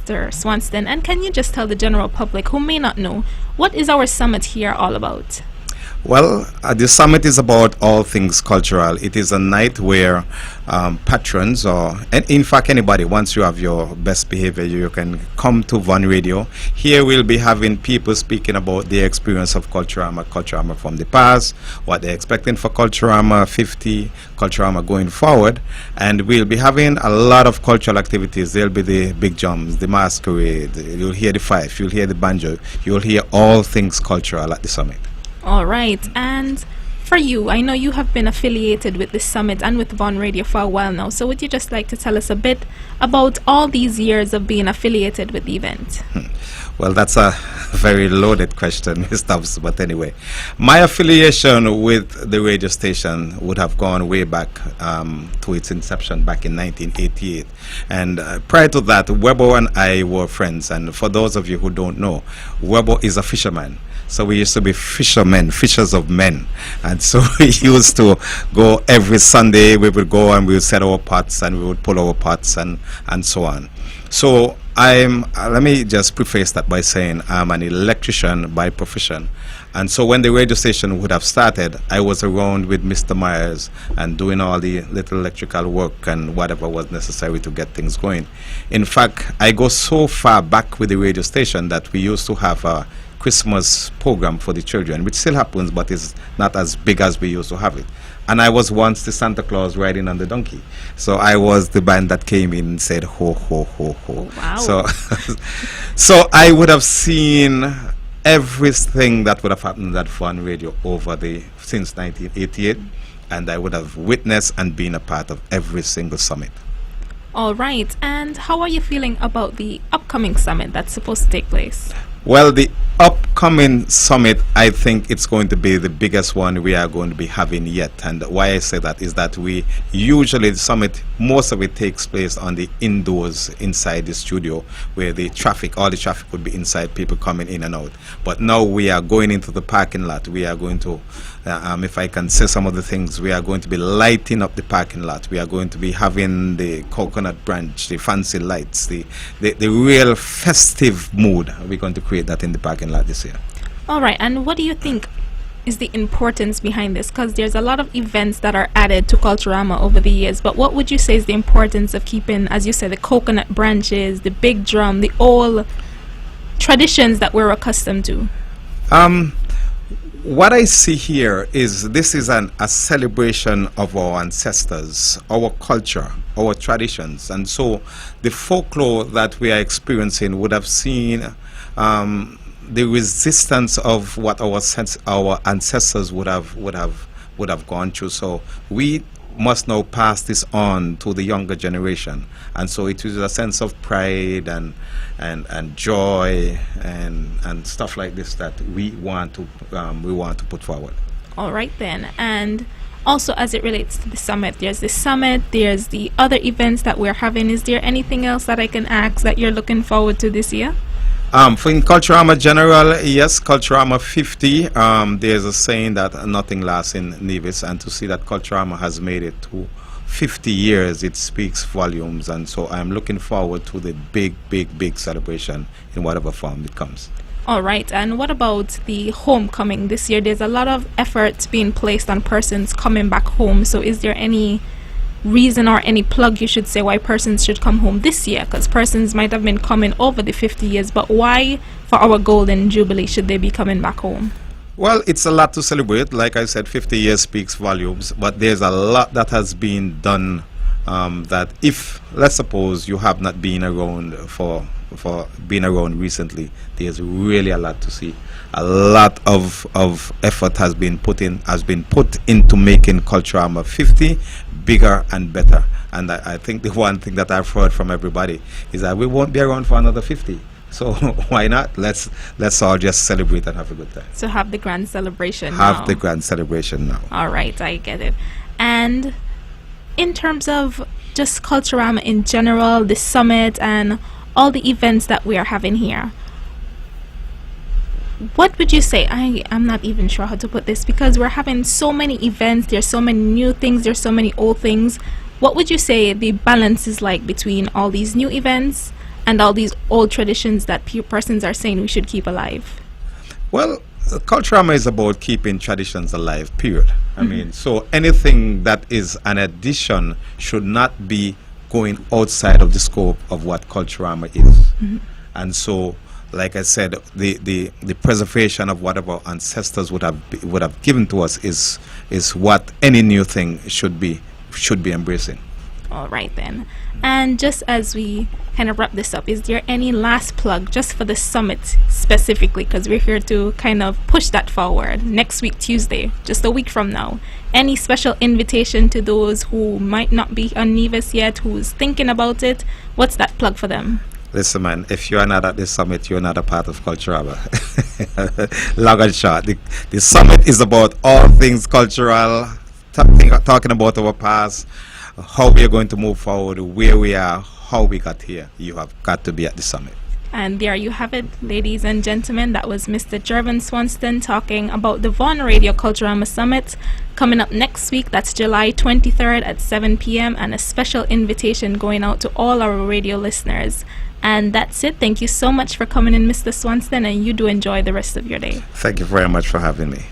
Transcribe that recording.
Mr. Swanston. And can you just tell the general public who may not know, what is our summit here all about? Well, the summit is about all things cultural. It is a night where patrons, or in fact anybody, once you have your best behavior, you can come to Von Radio. Here we'll be having people speaking about their experience of Culturama from the past, what they're expecting for Culturama 50, Culturama going forward. And we'll be having a lot of cultural activities. There'll be the big drums, the masquerade, you'll hear the fife, you'll hear the banjo, you'll hear all things cultural at the summit. All right, and for you, I know you have been affiliated with this summit and with Von Radio for a while now, so would you just like to tell us a bit about all these years of being affiliated with the event? Well, that's a very loaded question, Ms. Thompson, but anyway, my affiliation with the radio station would have gone way back to its inception back in 1988, and prior to that, Webo and I were friends, and for those of you who don't know, Webo is a fisherman. So we used to be fishermen, fishers of men. And so we used to go every Sunday, we would go and we would set our pots and we would pull our pots and so on. So let me just preface that by saying I'm an electrician by profession. And so when the radio station would have started, I was around with Mr. Myers and doing all the little electrical work and whatever was necessary to get things going. In fact, I go so far back with the radio station that we used to have a Christmas program for the children, which still happens, but is not as big as we used to have it. And I was once the Santa Claus riding on the donkey. So I was the band that came in and said, ho, ho, ho, ho. Wow. So I would have seen everything that would have happened at Fun Radio since 1988, and I would have witnessed and been a part of every single summit. All right, and how are you feeling about the upcoming summit that's supposed to take place? Well, the upcoming summit, I think it's going to be the biggest one we are going to be having yet. And why I say that is that we usually, the summit, most of it takes place on the indoors inside the studio, where all the traffic would be inside, people coming in and out. But now we are going into the parking lot. We are going to, if I can say some of the things, we are going to be lighting up the parking lot. We are going to be having the coconut branch, the fancy lights, the real festive mood. We're going to create that in the parking lot this year. All right, and what do you think is the importance behind this? Because there's a lot of events that are added to Culturama over the years, but what would you say is the importance of keeping, as you said, the coconut branches, the big drum, the old traditions that we're accustomed to? What I see here is this is a celebration of our ancestors, our culture, our traditions, and so the folklore that we are experiencing would have seen the resistance of what our ancestors would have gone through. So we must now pass this on to the younger generation, and so it is a sense of pride and joy and stuff like this that we want to put forward. All right then, and also as it relates to the summit, there's the other events that we're having. Is there anything else that I can ask that you're looking forward to this year? For in Culturama General, yes, Culturama 50, there's a saying that nothing lasts in Nevis, and to see that Culturama has made it to 50 years, it speaks volumes, and so I'm looking forward to the big celebration in whatever form it comes. All right, and what about the homecoming this year? There's a lot of effort being placed on persons coming back home, so is there any reason or any plug you should say why persons should come home this year? Because persons might have been coming over the 50 years, but why for our golden jubilee should they be coming back home? Well, it's a lot to celebrate. Like I said, 50 years speaks volumes, but there's a lot that has been done that if, let's suppose, you have not been around for being around recently, there's really a lot to see. A lot of effort has been put into making Culturama 50 bigger and better. And I think the one thing that I've heard from everybody is that we won't be around for another 50. So why not? Let's all just celebrate and have a good time. So have the grand celebration now. Have the grand celebration now. All right, I get it. And in terms of just Culturama in general, the summit and all the events that we are having here, what would you say? I'm not even sure how to put this, because we're having so many events, there's so many new things, there's so many old things. What would you say the balance is like between all these new events and all these old traditions that persons are saying we should keep alive? Well, Culturama is about keeping traditions alive, period. I mean, so anything that is an addition should not be going outside of the scope of what Culturama is. And so, like I said, the preservation of what our ancestors would have given to us is what any new thing should be embracing. All right then. And just as we kind of wrap this up, is there any last plug just for the summit specifically? Because we're here to kind of push that forward. Next week, Tuesday, just a week from now. Any special invitation to those who might not be on Nevis yet, who's thinking about it? What's that plug for them? Listen, man, if you're not at this summit, you're not a part of Culturama. Long and short. The summit is about all things cultural, talking about our past, how we are going to move forward, where we are, how we got here. You have got to be at the summit. And there you have it, ladies and gentlemen. That was Mr. Jervan Swanston talking about the Vaughan Radio Culturama Summit coming up next week. That's July 23rd at 7 p.m. and a special invitation going out to all our radio listeners. And that's it. Thank you so much for coming in, Mr. Swanston, and you do enjoy the rest of your day. Thank you very much for having me.